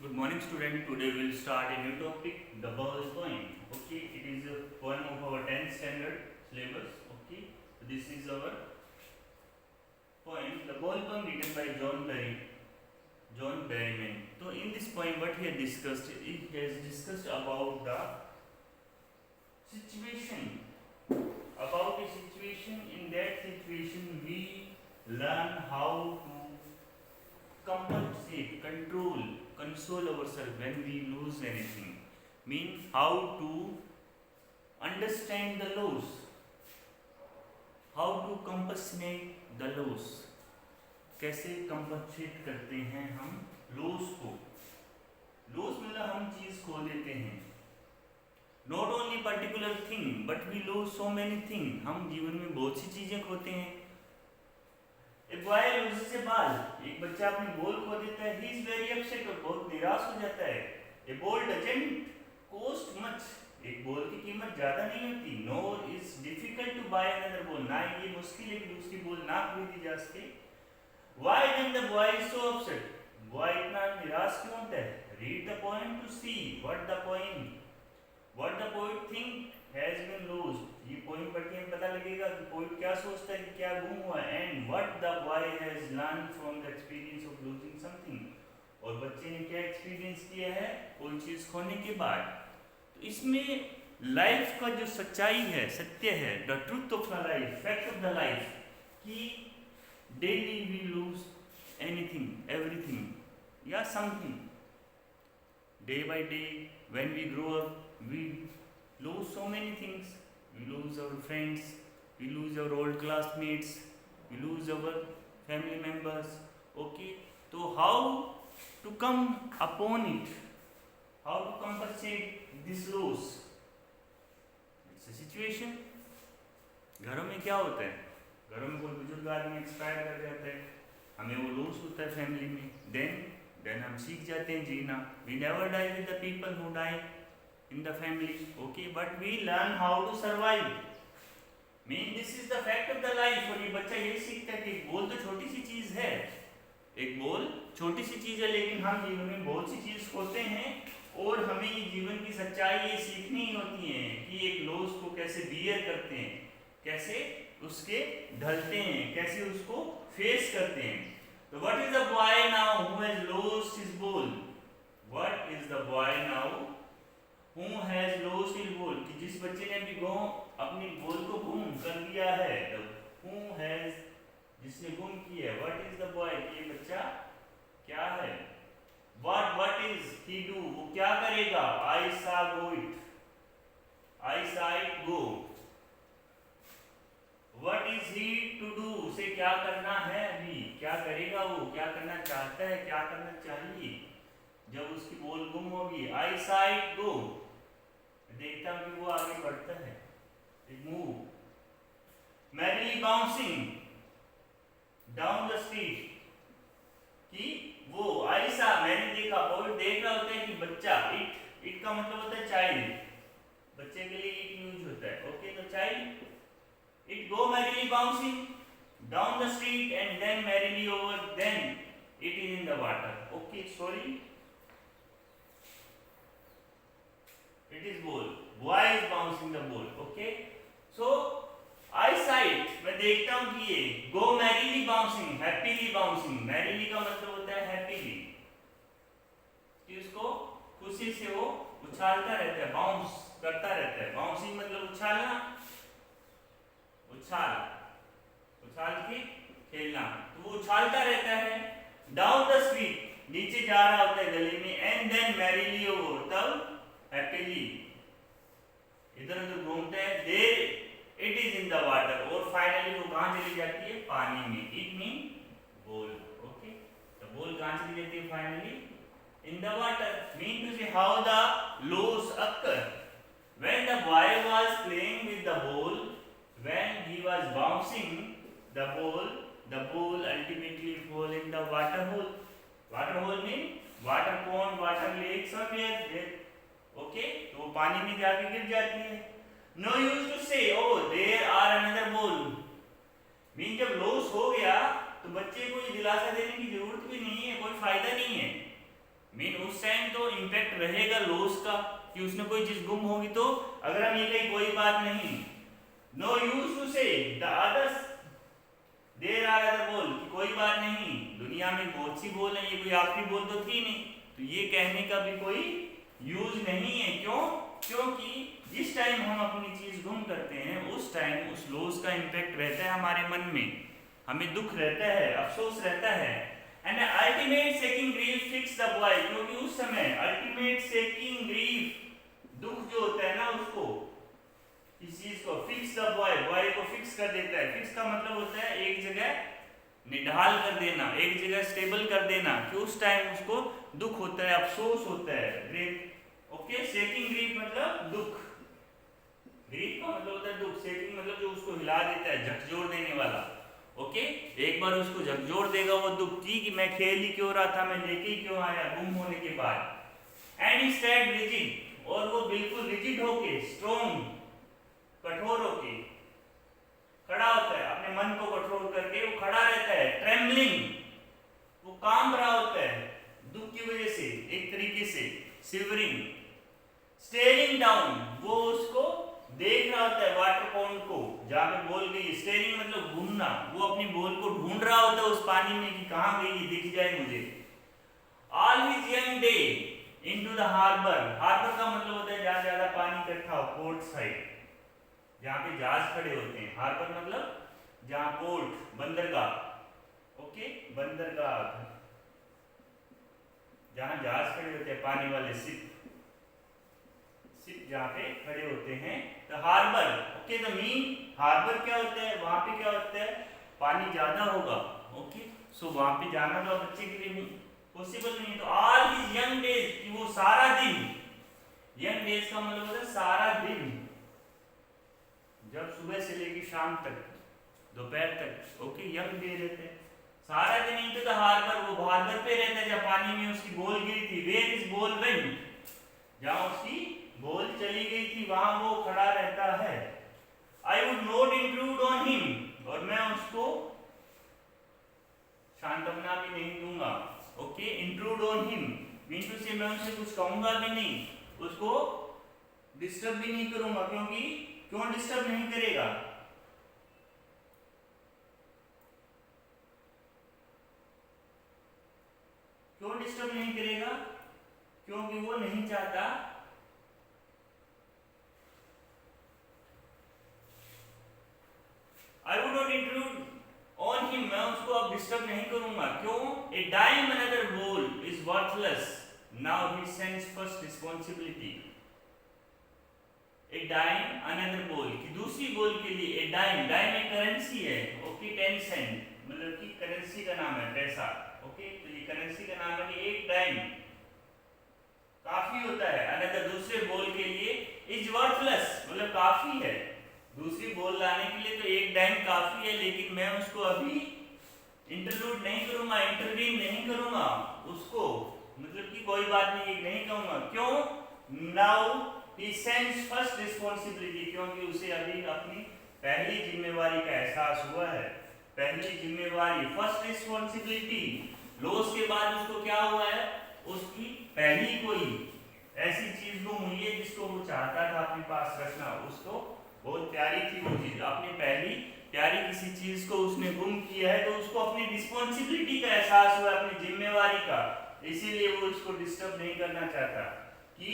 Good morning, student. Today we'll start a new topic, the ball point. Okay, it is a poem of our 10th standard syllabus. Okay, this is our poem, the ball poem written by John Berryman. So in this poem, what he has discussed about the situation, about a situation. In that situation, we learn how to compensate, console ourselves when we lose anything. Mean how to understand the loss, how to compensate the loss. कैसे compensate करते हैं हम loss को. Loss मतलब हम चीज खो देते हैं. Not only particular thing but we lose so many thing. हम जीवन में बहुत सी चीजें खोते हैं. एक बॉय लूजेस ए बॉल, एक बच्चा अपनी बॉल खो देता है. ही इज वेरी अपसेट और बहुत निराश हो जाता है. A ball doesn't cost much, एक बॉल की कीमत ज्यादा नहीं होती. Nor is difficult to buy another ball, ना ये मुश्किल है कि दूसरी बॉल ना खरीदी जा सके. Why then the boy is so upset, boy इतना निराश क्यों होता है. Read the poem to see what the poet think has been lost. ये पोएम पढ़ के हमें पता लगेगा कि पोएट क्या सोचता है कि क्या गुम हुआ. And what the boy has learn from the experience of losing something, और बच्चे ने क्या एक्सपीरियंस किया है कोई चीज खोने के बाद. तो इसमें लाइफ का जो सच्चाई है, सत्य है, the truth of the life, fact of the life, कि daily we lose anything, everything या something. Day by day when we grow up we lose so many things. We lose our friends, we lose our old classmates, we lose our family members. Okay, so how to come upon it, how to compensate this loss. It's a situation. घरों में क्या होता है, घरों में कोई बुजुर्ग आदमी एक्सपायर कर जाता है, हमें वो लॉस होता है फैमिली में. देन हम सीख जाते हैं जीना. We never die with the people who die in the family. Okay, but we learn how to survive. Mean this is the fact of the life. और ये बच्चा यही सीखता है कि एक बॉल तो छोटी सी चीज है, एक बॉल छोटी सी चीज है, लेकिन हम जीवन में बहुत सी चीज खोते हैं. और हमें ये जीवन की सच्चाई ये सीखनी ही होती है कि एक लॉस को कैसे बियर करते हैं, कैसे उसके ढलते हैं, कैसे उसको फेस करते हैं. तो what is the boy now who has lost his ball? What is the boy now who has lost his ball? कि जिस बच्चे ने अपनी बॉल को गुम कर दिया है. who has, जिसने गुम किया है. what is the boy, ये बच्चा क्या है. what is he do, वो क्या करेगा. I saw go it, I saw it go. what is he to do, उसे क्या करना है अभी, क्या करेगा वो, क्या करना चाहता है, क्या करना चाहिए जब उसकी बॉल गुम होगी. I saw it go, देखता हूं कि वो आगे बढ़ता है. Move. Merrily bouncing down the street, कि वो आयशा, मैंने देखा, और देख रहा होता है कि बच्चा. इट का मतलब होता है चाइल्ड, बच्चे के लिए इट यूज होता है. ओके, तो child. It go merrily bouncing down the street and then merrily over, then it is in the water. Okay, sorry, it is ball, boy is bouncing the ball. Okay, so eyesight, मैं देखता हूँ कि ये go merrily bouncing, happily bouncing. merrily का मतलब होता है happily, कि उसको खुशी से वो उछालता रहता है, बाउंस करता रहता है. बाउंसिंग मतलब उछालना, उछाल के खेलना. तो वो उछालता रहता है. डाउन द स्ट्रीट, नीचे जा रहा होता है गली में. एंड देन मैरिली ओवर, तब हैप्पीली इधर उधर घूमते हैं. There it is in the water, और फाइनली वो कहां चली जाती है, पानी में. It mean ball. ओके, तो बॉल कहां चली जाती है finally, in the water. Mean to say how the loss occur. When the boy was playing with the ball, when he was bouncing the ball ultimately fall in the water whole. Water hole mean water pond, water lake, somewhere there. Okay, तो वो पानी में जाके गिर जाती है. No use to say oh there are another ball. Mean जब loss हो गया तो बच्चे को ये दिलासा देने की जरूरत भी नहीं है, कोई फायदा नहीं है. मीन उस टाइम तो इम्पैक्ट रहेगा लॉस का कि उसने कोई चीज गुम होगी। तो अगर हम ये कहीं कोई बात नहीं, no use to say the others there are other ball, कि कोई बात नहीं, दुनिया में बहुत सी बोल है, ये कोई आखिरी बोल तो थी नहीं, तो ये कहने का भी कोई यूज नहीं है। क्यों? क्योंकि जिस टाइम हम अपनी चीज गुम करते हैं उस टाइम उस लॉस का इम्पैक्ट रहता है हमारे मन में, हमें दुख रहता है, अफसोस रहता है। And ultimate seeking grief fix the boy, क्योंकि उस समय अल्टीमेट सेकिंग ग्रीफ, दुख जो होता है ना उसको, इस चीज को फिक्स द बॉय, बॉय को फिक्स कर देता है। फिक्स का मतलब होता है एक जगह निढाल कर देना, एक जगह स्टेबल कर देना, कि उस टाइम उसको दुख होता है, अफसोस होता है। ग्रीफ, ओके, सेकिंग ग्रीफ मतलब दुख, ग्रीफ का मतलब होता है दुख, सेकिंग मतलब जो उसको हिला देता है, झकझोर देने वाला। ओके, एक बार उसको झकझोर देगा वो दुख की कि मैं खेल ही क्यों रहा था, मैं लेके ही क्यों आया गुम होने के बाद। एंड ही स्टैंड रिजिड, और वो बिल्कुल रिजिड होके, स्ट्रॉन्ग, कठोर होके खड़ा होता है, अपने मन को कंट्रोल करके वो खड़ा रहता है। ट्रेम्बलिंग, वो कांप रहा होता है दुख की वजह से एक तरीके से। शिवरिंग, स्टेयरिंग डाउन, वो उसको देख रहा होता है वाटर पाउंड को जहां पे बॉल गई। स्टेयरिंग मतलब घूमना, वो अपनी बॉल को ढूंढ रहा होता है उस पानी में कि कहां गई, दिख जाए मुझे। All his young day into the harbour, harbour का मतलब होता है जहां ज्यादा पानी इकट्ठा हो, पोर्ट साइड, जहां पे जहाज खड़े होते हैं। हार्बर मतलब जहां पोर्ट, बंदरगाह, ओके, बंदरगाह, जहां जहाज खड़े होते हैं, पानी वाले शिप जहां पे खड़े होते हैं। तो harbour, okay, the mean harbour क्या होता है, वहां पे क्या होता है, पानी ज्यादा होगा। ओके, सो वहां पे जाना तो बच्चे के लिए पॉसिबल नहीं है। तो ऑल हिज यंग डेज, कि वो सारा दिन, यंग डेज का मतलब होता है सारा दिन, जब सुबह से लेकर शाम तक, दोपहर तक, ओके, यंग डे रहते हैं सारा दिन। इनटू द हार्बर, वो हार्बर पे रहता है जब पानी में उसकी बॉल गिरी थी। वेयर इज बॉल वेंट, जहां उसकी बॉल चली गई थी वहां वो खड़ा रहता है। I would not intrude on him, और मैं उसको सांत्वना भी नहीं दूंगा। Okay, intrude on him mean to say मैं उनसे कुछ कहूंगा भी नहीं, उसको डिस्टर्ब भी नहीं करूंगा। क्योंकि क्यों डिस्टर्ब नहीं करेगा, क्यों डिस्टर्ब नहीं करेगा, क्योंकि वो नहीं चाहता I would not intrude on him, मैं उसको अब डिस्टर्ब नहीं करूंगा। क्यों? A dime another ball is worthless, now he senses first responsibility. A dime another ball, कि दूसरी बोल के लिए, ए डाइम, डाइम एक करेंसी है, ओके, 10 सेंट मतलब कि करेंसी का नाम है, पैसा। ओके, तो ये करेंसी का नाम है कि एक डाइम काफी होता है। अनदर, दूसरे बोल के लिए, इज वर्थलेस मतलब काफी है, दूसरी बॉल लाने के लिए तो एक डाइम काफी है, लेकिन मैं उसको अभी इंटरलूड नहीं करूंगा, इंटरवीन नहीं करूंगा उसको, मतलब कि कोई बात नहीं, नहीं कहूंगा। क्यों? Now he senses first responsibility, क्योंकि उसे अभी अपनी पहली जिम्मेवारी का एहसास हुआ है। पहली जिम्मेवारी, फर्स्ट रिस्पांसिबिलिटी, लॉस के बाद उसको क्या हुआ है, उसकी पहली कोई ऐसी चीज गुम हुई है जिसको वो चाहता था अपने पास रखना, उसको बहुत प्यारी थी वो चीज, अपनी पहली प्यारी किसी चीज को उसने गुम किया है, तो उसको अपनी रिस्पांसिबिलिटी का एहसास हुआ, अपनी जिम्मेवारी का, इसीलिए वो उसको डिस्टर्ब नहीं करना चाहता। कि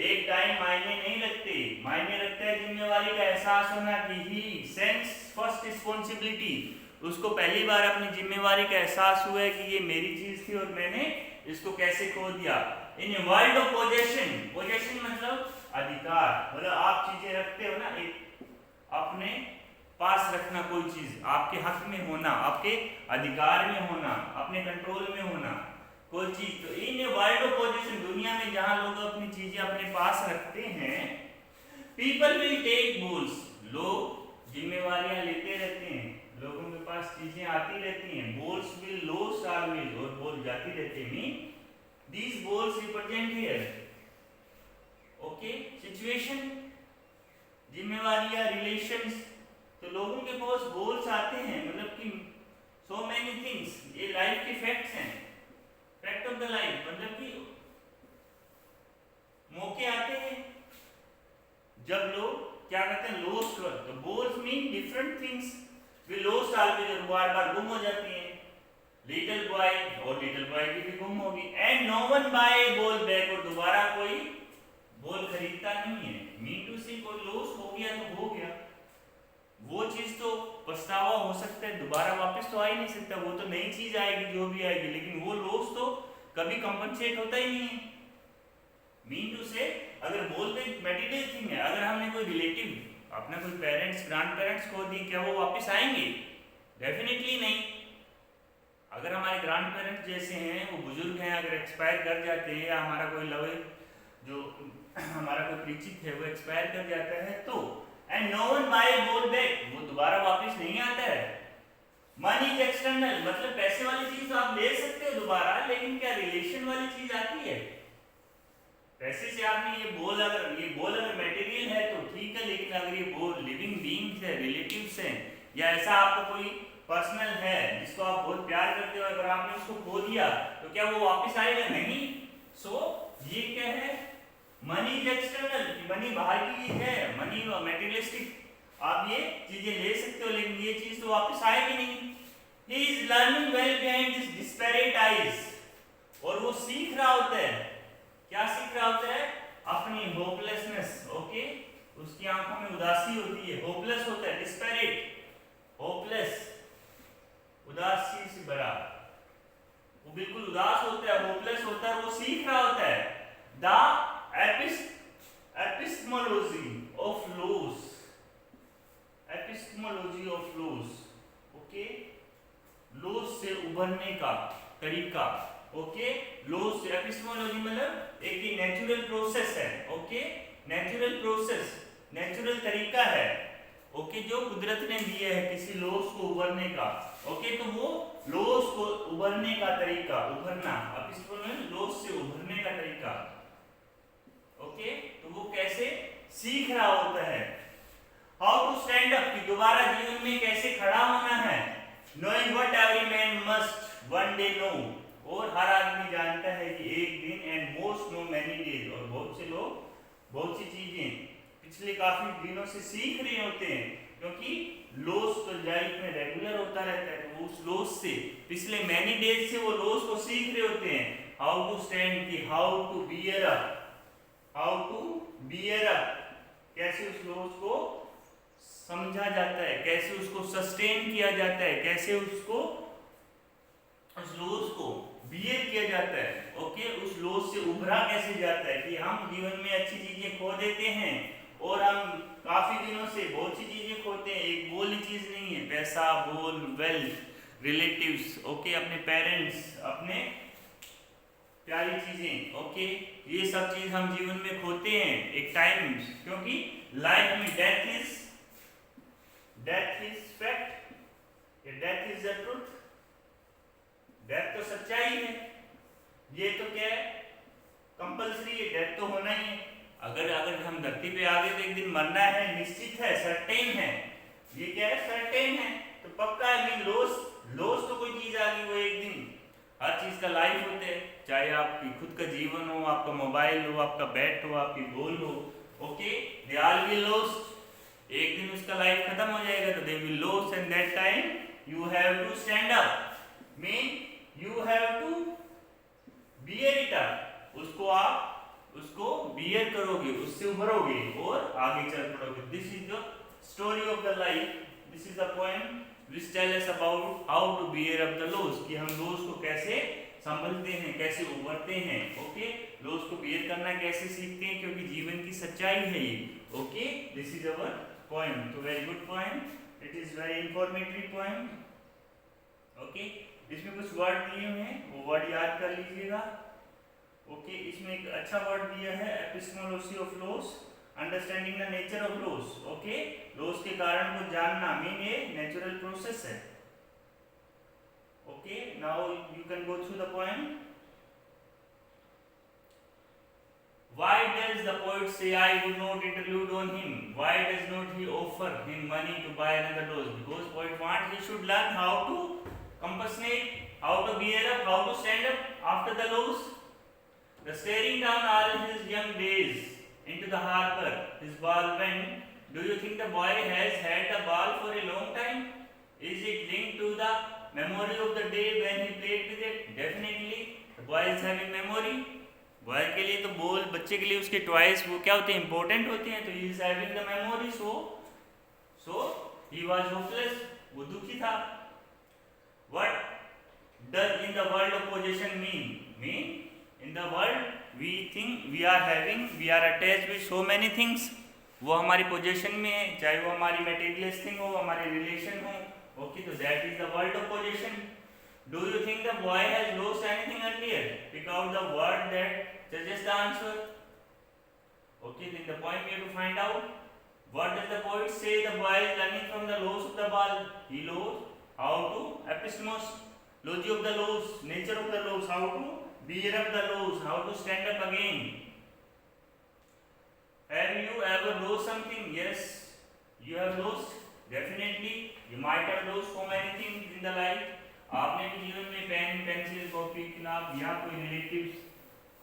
एक टाइम मायने नहीं रखते, मायने रखता है जिम्मेवारी का एहसास होना, कि ही सेंस फर्स्ट रिस्पांसिबिलिटी, उसको पहली बार अपनी जिम्मेवारी का एहसास हुआ है कि ये मेरी चीज थी और मैंने इसको कैसे खो दिया। In world of possession, possession मतलब अधिकार, मतलब आप चीजें रखते हो ना, एक अपने पास रखना, कोई चीज आपके हक में होना, आपके अधिकार में होना, अपने कंट्रोल में होना कोई चीज। तो इन वर्ल्ड ऑफ पोजीशन, दुनिया में जहां लोग अपनी चीजें अपने पास रखते हैं, पीपल विल टेक बॉल्स, लोग जिम्मेवारियां लेते रहते हैं, लोगों के पास चीजें आती रहती हैं। बॉल्स विल लॉस्ट ऑलवेज, और बॉल जाती रहती है। Mean these balls represent here, okay, situation, जिम्मेवारियां, रिलेशंस। तो लोगों के पास गोल्स आते हैं, मतलब कि सो मेनी थिंग्स, ये लाइफ के फैक्ट्स हैं, फैक्ट ऑफ द लाइफ, मतलब कि वे लोस्ट आलवेज बार बार गुम हो जाती हैं। लिटिल बॉय और लिटिल बॉय की भी गुम होगी। And no one buy ball back, और दोबारा कोई बॉल खरीदता नहीं है। मीन टू से कोई लॉस हो गया तो हो गया, वो चीज तो पछतावा हो सकता है, दोबारा वापस तो आ ही नहीं सकता, वो तो नई चीज आएगी जो भी आएगी, लेकिन वो लॉस तो कभी कंपनसेट होता ही नहीं है। मीन टू से अगर बोलते मेटीरियल थिंग है, अगर हमने कोई रिलेटिव अपना कोई पेरेंट्स ग्रैंड पेरेंट्स खो दी, क्या वो वापस आएंगे? डेफिनेटली नहीं। अगर हमारे ग्रैंड पेरेंट्स जैसे हैं, वो बुजुर्ग हैं, अगर एक्सपायर कर जाते हैं, या हमारा कोई लव जो हमारा कोई परिचित है वो एक्सपायर कर जाता है, तो and no one buy ball back, वो दोबारा वापस नहीं आता है। मनी इज एक्सटर्नल, मतलब पैसे वाली चीज तो आप ले सकते हो दोबारा, लेकिन क्या रिलेशन वाली चीज आती है? पैसे से आपने ये बॉल अगर मटेरियल है तो ठीक है, लेकिन अगर ये बॉल लिविंग बीइंग्स है, रिलेटिव्स हैं, या ऐसा आपका कोई पर्सनल है जिसको आप बहुत प्यार करते हो, अगर आपने उसको खो दिया तो क्या वो वापस आएगा? नहीं। सो ये क्या है? मनी इज एक्सटर्नल, मनी बाहर की चीज है, मनी मटेरियलिस्टिक, आप ये चीजें ले सकते हो, लेकिन ये चीज तो वापस आएगी नहीं। He is learning well behind this disparate eyes, और वो सीख रहा होता है। क्या सीख रहा होता है? अपनी होपलेसनेस। ओके, उसकी आंखों में उदासी होती है, होपलेस होता है, डिस्पैरेट, होपलेस, उदासी से भरा, वो बिल्कुल उदास होता है, होपलेस होता है, वो सीख रहा होता है। The epistemology of loss, epistemology of loss, okay, loss से उभरने का तरीका। ओके, लॉस से एपिस्टेमोलॉजी मतलब एक ही नेचुरल प्रोसेस है। ओके, नेचुरल प्रोसेस, नेचुरल तरीका है, ओके, जो कुदरत ने दिया है किसी लॉस को उभरने का। ओके, तो वो लॉस को उभरने का तरीका, उभरना, एपिस्टेमोलॉजी लॉस से उभरने का तरीका। ओके, तो वो कैसे सीख रहा होता है। हाउ टू स्टैंड अप, कि दोबारा जीवन में कैसे खड़ा होना है। Knowing what every man must one day know, और हर आदमी जानता है कि एक दिन, and most know many days, और बहुत से लोग बहुत सी चीजें पिछले काफी दिनों से सीख रहे होते हैं, क्योंकि लॉस तो लाइफ में रेगुलर होता रहता है, तो उस लॉस से पिछले मैनी डेज से वो लॉस को सीख रहे होते हैं। हाउ टू स्टैंड, की how to bear up, how to bear up, कैसे उस लॉस को समझा जाता है, कैसे उसको सस्टेन किया जाता है, कैसे उसको उस लॉस को बियर किया जाता है। ओके, उस लॉस से उभरा कैसे जाता है, कि हम जीवन में अच्छी चीजें खो देते हैं, और हम काफी दिनों से बहुत सी चीजें खोते हैं, एक बोल ही चीज नहीं है, पैसा, बोल, वेल्थ, रिलेटिव्स, ओके, अपने पेरेंट्स, अपने प्यारी चीजें, ओके, ये सब चीज हम जीवन में खोते हैं एक टाइम, क्योंकि लाइफ में death is fact, death is the truth, death तो सच्चाई है, ये तो क्या है, कंपल्सरी है, डेथ तो होना ही है। अगर हम धरती पे आ गए तो एक दिन मरना है, निश्चित है, सर्टेन है, ये क्या है, सर्टेन है, तो पक्का है। मीन लॉस तो कोई चीज आ गई, वो एक दिन, हर चीज का लाइफ होता है, चाहे आपकी खुद का जीवन हो, आपका मोबाइल हो, आपका बैट हो, आपकी बॉल हो, okay, they all will lost, एक दिन उसका लाइफ खत्म हो जाएगा, तो they will lost, and that time you have to stand up, mean you have to bear it up, उसको बियर करोगे, उससे उभरोगे और आगे चल पड़ोगे। This is the story of the life, this is the point which tell us about how to bear up the loss, कि हम लॉस को कैसे संभलते हैं, कैसे उभरते हैं। ओके, लॉस को बियर करना कैसे सीखते हैं, क्योंकि जीवन की सच्चाई है ये। Okay, this is our point, तो very good point, it is very informative point. Okay, इसमें कुछ वर्ड दिए हुए हैं, वो वर्ड याद कर लीजिएगा। ओके, इसमें एक अच्छा वर्ड दिया है, epistemology of loss, understanding the nature of loss. Okay, loss के कारण को जानना, मीन ये नेचुरल प्रोसेस है। Okay, now you can go through the point. Why does the poet say I would not interlude on him? Why does not he offer him money to buy another dose? Because poet want he should learn how to compensate, how to bear up, how to stand up after the loss. The staring down all his young days into the harbor, his ball went. Do you think the boy has had the ball for a long time? Is it linked to the memory of the day when he played with it? Definitely. The boy is having memory. Boy के लिए तो ball, बच्चे के लिए उसके toys वो क्या होते हैं, इंपॉर्टेंट होते हैं. तो he is having the memory, so he was hopeless, वो दुखी था. What does in the world of position mean in the world we think we are having, we are attached with so many things. वो हमारी position में है, चाहे वो हमारी मटेरियलिस्ट थिंग हो, हमारे रिलेशन हो. ओके, तो that is the world of position. Do you think the boy has lost anything earlier? Pick out the word that suggests the answer. Okay, then the point we have to find out. What does the poet say the boy is learning from the loss of the ball? He knows how to epistemos, logy of the loss, nature of the loss, how to bear up the loss, how to stand up again. Have you ever lost something? Yes, you have lost. Definitely, you might have lost so many things in the life. आपने भी जीवन में pen, pencil, copy, किताब या कोई relative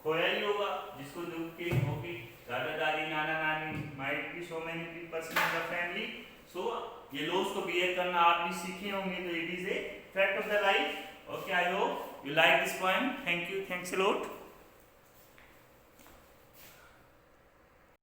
खोया ही होगा, जिसको दुख के होगी. दादा दादी, नाना नानी, might be so many person in the family. So ये लॉस को बियर करना आप भी सीखे होंगे. तो it is a fact of the life. Okay, I hope you like this point. Thank you, thanks a lot.